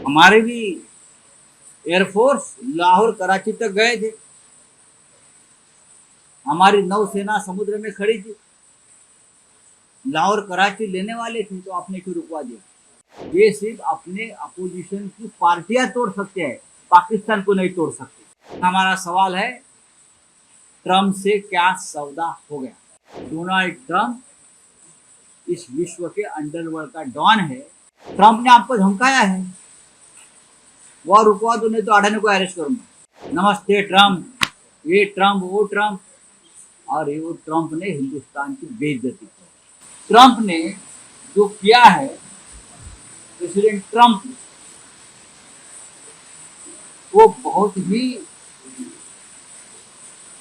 हमारे भी एयरफोर्स लाहौर कराची तक गए थे। हमारी नौसेना समुद्र में खड़ी थी, लाहौर कराची लेने वाले थे, तो आपने क्यों रुकवा दिया? ये सिर्फ अपने अपोजिशन की पार्टियां तोड़ सकते हैं, पाकिस्तान को नहीं तोड़ सकते। हमारा सवाल है, ट्रम्प से क्या सौदा हो गया? डोनाल्ड ट्रम्प इस विश्व के अंडरवर्ल्ड का डॉन है। ट्रम्प ने आपको धमकाया है, वह रुकवा दो नहीं तो अडानी को अरेस्ट करूंगा। नमस्ते ट्रम्प, ये ट्रम्प वो ट्रम्प, और ये वो ट्रम्प ने हिंदुस्तान की बेइज्जती की। ट्रम्प ने जो किया है, प्रेसिडेंट ट्रम्प, वो बहुत ही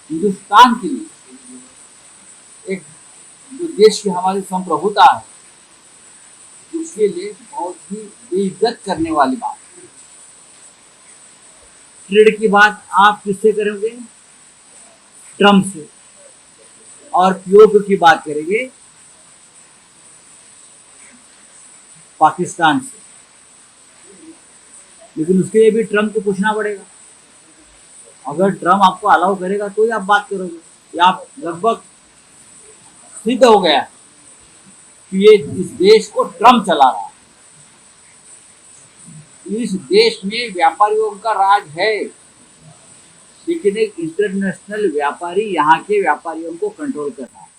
हिंदुस्तान के लिए, एक जो देश की हमारी संप्रभुता है, उसके लिए बहुत ही बेइज्जत करने वाली बात। ट्रेड की बात आप किससे करोगे? ट्रम्प से। और पीओके की बात करेंगे पाकिस्तान से। लेकिन उसके लिए भी ट्रम्प को पूछना पड़ेगा। अगर ट्रम्प आपको अलाउ करेगा तो ही आप बात करोगे। या आप लगभग सिद्ध हो गया कि ये इस देश को ट्रम्प चला रहा है। इस देश में व्यापारियों का राज है, लेकिन एक इंटरनेशनल व्यापारी यहाँ के व्यापारियों को कंट्रोल कर रहा है।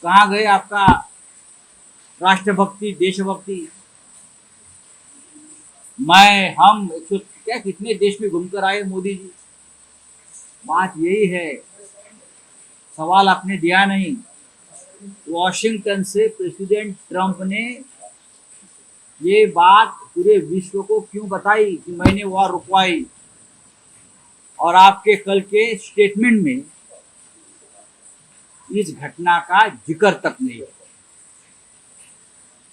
कहाँ गए आपका राष्ट्रभक्ति, देशभक्ति? हम क्या कितने देश में घूमकर आए मोदी जी। बात यही है, सवाल आपने दिया नहीं। वॉशिंगटन से प्रेसिडेंट ट्रम्प ने ये बात पूरे विश्व को क्यों बताई कि मैंने वॉर रुकवाई, और आपके कल के स्टेटमेंट में इस घटना का जिक्र तक नहीं है।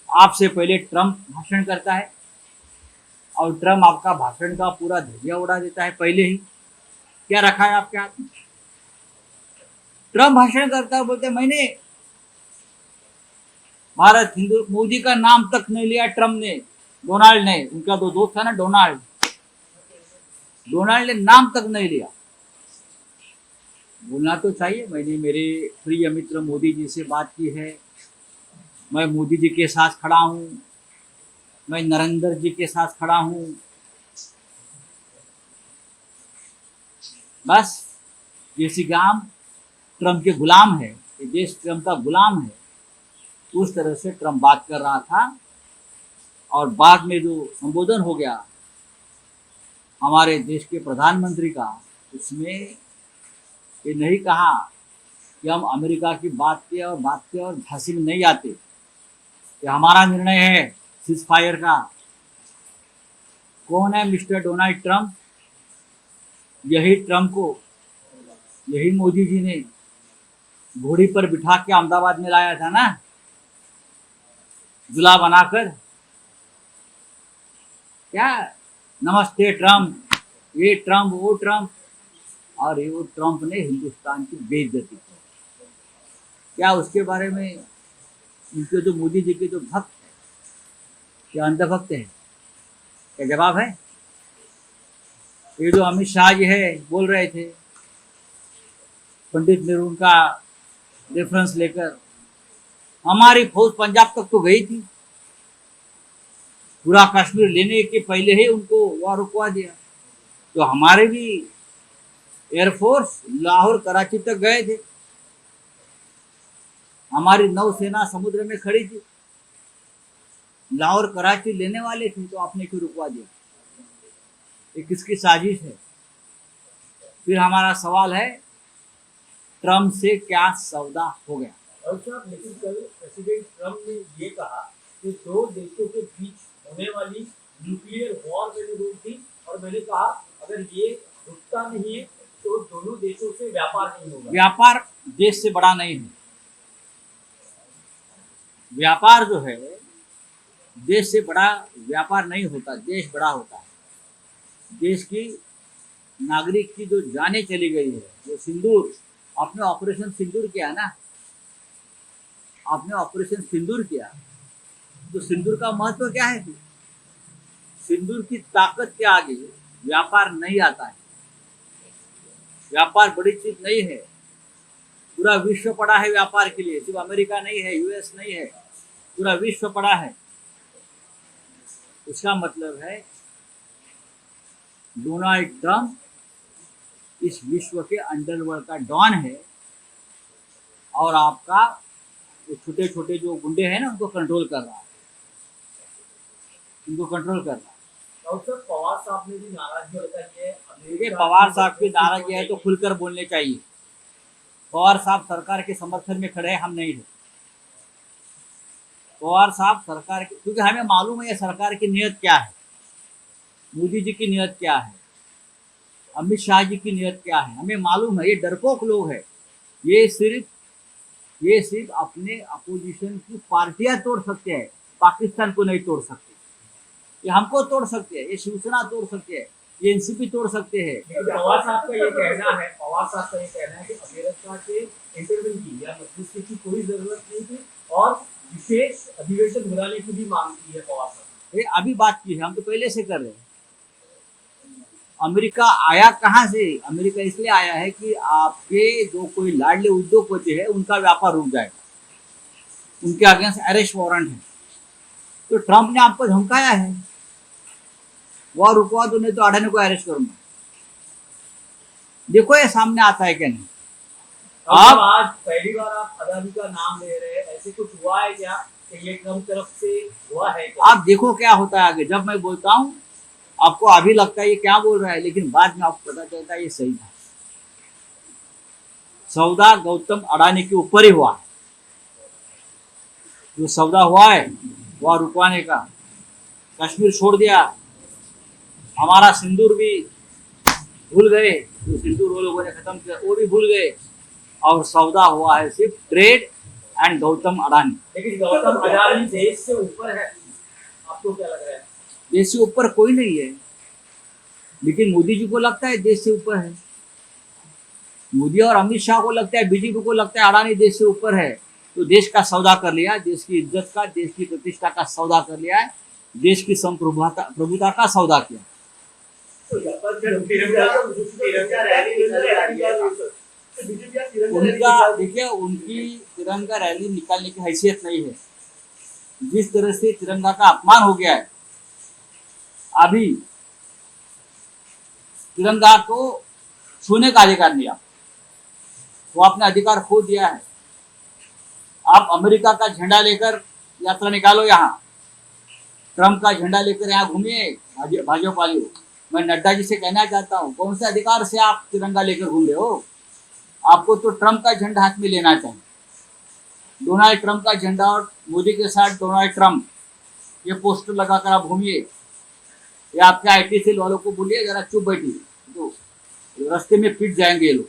आपसे पहले ट्रम्प भाषण करता है और ट्रम्प आपका भाषण का पूरा धजिया उड़ा देता है पहले ही। क्या रखा है आपके हाथ में? ट्रम्प भाषण करता है, बोलते मैंने भारत हिंदू, मोदी का नाम तक नहीं लिया ट्रम्प ने, डोनाल्ड ने, उनका दो दोस्त था ना डोनाल्ड ने नाम तक नहीं लिया। बोलना तो चाहिए, मैंने मेरे प्रिय मित्र मोदी जी से बात की है, मैं मोदी जी के साथ खड़ा हूँ, मैं नरेंद्र जी के साथ खड़ा हूँ। बस जैसी गांव ट्रम्प के गुलाम है, ये देश ट्रम्प का गुलाम है, उस तरह से ट्रम्प बात कर रहा था। और बाद में जो संबोधन हो गया हमारे देश के प्रधानमंत्री का, उसमें ये नहीं कहा कि हम अमेरिका की बात किए और झांसी में नहीं आते, ये हमारा निर्णय है सीज फायर का। कौन है मिस्टर डोनाल्ड ट्रम्प? यही ट्रम्प को, यही मोदी जी ने घोड़ी पर बिठा के अहमदाबाद में लाया था ना, दूल्हा बनाकर। क्या नमस्ते ट्रम्प, ये ट्रम्प वो ट्रम्प, और ये वो ट्रम्प ने हिंदुस्तान की बेइज्जती की। क्या उसके बारे में उनके जो मोदी जी के जो भक्त हैं, क्या अंधभक्त हैं, क्या जवाब है? ये जो अमित शाह जी है बोल रहे थे पंडित नेहरू का रेफरेंस लेकर, हमारी फौज पंजाब तक तो गई थी, पूरा कश्मीर लेने के पहले ही उनको वहां रुकवा दिया। तो हमारे भी एयरफोर्स लाहौर कराची तक गए थे, हमारी नौसेना समुद्र में खड़ी थी, लाहौर कराची लेने वाले थे, तो आपने क्यों रुकवा दिया? ये किसकी साजिश है? फिर हमारा सवाल है, ट्रम्प से क्या सौदा हो गया? लेकिन कल प्रेसिडेंट ट्रम्प ने ये कहा कि दो देशों के बीच होने वाली न्यूक्लियर वॉर मैंने रोक दी, और मैंने कहा अगर ये रुकता नहीं है तो दोनों देशों से व्यापार नहीं होगा। व्यापार देश से बड़ा नहीं है। व्यापार जो है देश से बड़ा व्यापार नहीं होता, देश बड़ा होता है। देश की नागरिक की जो जाने चली गई है, जो सिंदूर, आपने ऑपरेशन सिंदूर किया ना, आपने ऑपरेशन सिंदूर किया, तो सिंदूर का महत्व क्या है? सिंदूर की ताकत के आगे व्यापार नहीं आता है। व्यापार बड़ी चीज नहीं है। पूरा विश्व पड़ा है व्यापार के लिए, सिर्फ अमेरिका नहीं है, यूएस नहीं है, पूरा विश्व पड़ा है। इसका मतलब है डोनाल्ड ट्रंप इस विश्व के अंडरवर्ल्ड का डॉन है और आपका छोटे छोटे जो गुंडे हैं ना उनको कंट्रोल कर रहा है, उनको कंट्रोल कर रहा है। डॉक्टर पवार साहब ने भी नाराजगी जताई है। देखिए, पवार साहब की नाराजगी है तो खुलकर बोलने चाहिए। पवार साहब सरकार के समर्थन में खड़े हैं, हम नहीं है। पवार साहब सरकार के, क्योंकि हमें मालूम है ये सरकार की नीयत क्या है, मोदी जी की नीयत क्या है, अमित शाह जी की नीयत क्या है, हमें मालूम है। ये डरपोक लोग हैं। ये सिर्फ अपने अपोजिशन की पार्टियां तोड़ सकते हैं, पाकिस्तान को नहीं तोड़ सकते। ये हमको तोड़ सकते हैं, ये शिवसेना तोड़ सकते हैं, ये एनसीपी तोड़ सकते हैं। पवार साहब का ये कहना है कि अमेरिका के इंटरव्यू की या मध्यस्थी की कोई जरूरत नहीं थी और विशेष अधिवेशन बुलाने की भी मांग की है पवार साहब। ये अभी बात की है, हम तो पहले से कर रहे हैं। अमेरिका आया कहाँ से? अमेरिका इसलिए आया है कि आपके जो कोई लाडले उद्योगपति है उनका व्यापार रुक जाएगा, उनके अगेंस्ट अरेस्ट वारंट है। तो ट्रंप ने आपको धमकाया है, वह रुकवा दो नहीं तो अडानी को अरेस्ट करूंगा। देखो ये सामने आता है क्या नहीं। आप आज पहली बार आप अडानी का नाम ले रहे हैं, ऐसे कुछ हुआ है क्या कि ये ट्रंप तरफ से हुआ है क्या? आप देखो क्या होता है आगे। जब मैं बोलता हूँ आपको अभी लगता है ये क्या बोल रहा है, लेकिन बाद में आपको पता चलता है ये सही था। सौदा गौतम अडानी के ऊपर ही हुआ है। जो सौदा हुआ है वह रुकवाने का, कश्मीर छोड़ दिया, हमारा सिंदूर भी भूल गए, जो सिंदूर वो लोगों ने खत्म किया वो भी भूल गए, और सौदा हुआ है सिर्फ ट्रेड एंड गौतम अडानी। लेकिन गौतम अडानी देश से ऊपर है, आपको क्या लग रहा है? देश से ऊपर कोई नहीं है, लेकिन मोदी जी को लगता है देश से ऊपर है। मोदी और अमित शाह को लगता है, बीजेपी को लगता है अडानी देश से ऊपर है। तो देश का सौदा कर लिया, देश की इज्जत का, देश की प्रतिष्ठा का सौदा कर लिया है, देश की संप्रभुता का सौदा किया। उनका देखिए, उनकी तिरंगा रैली निकालने की हैसियत नहीं है। जिस तरह से तिरंगा का अपमान हो गया है, अभी तिरंगा को छूने का अधिकार नहीं, आप वो अपने अधिकार खो दिया है। आप अमेरिका का झंडा लेकर यात्रा निकालो, यहाँ ट्रंप का झंडा लेकर यहाँ घूमिए भाजपा वाले। मैं नड्डा जी से कहना चाहता हूँ, कौन से अधिकार से आप तिरंगा लेकर घूम रहे हो? आपको तो ट्रंप का झंडा हाथ में लेना चाहिए। डोनाल्ड ट्रंप का झंडा और मोदी के साथ डोनाल्ड ट्रंप, ये पोस्टर लगाकर आप घूमिए। या आपके आईटी सेल वालों को बोलिए जरा चुप बैठिए, तो रास्ते में पिट जाएंगे ये लोग।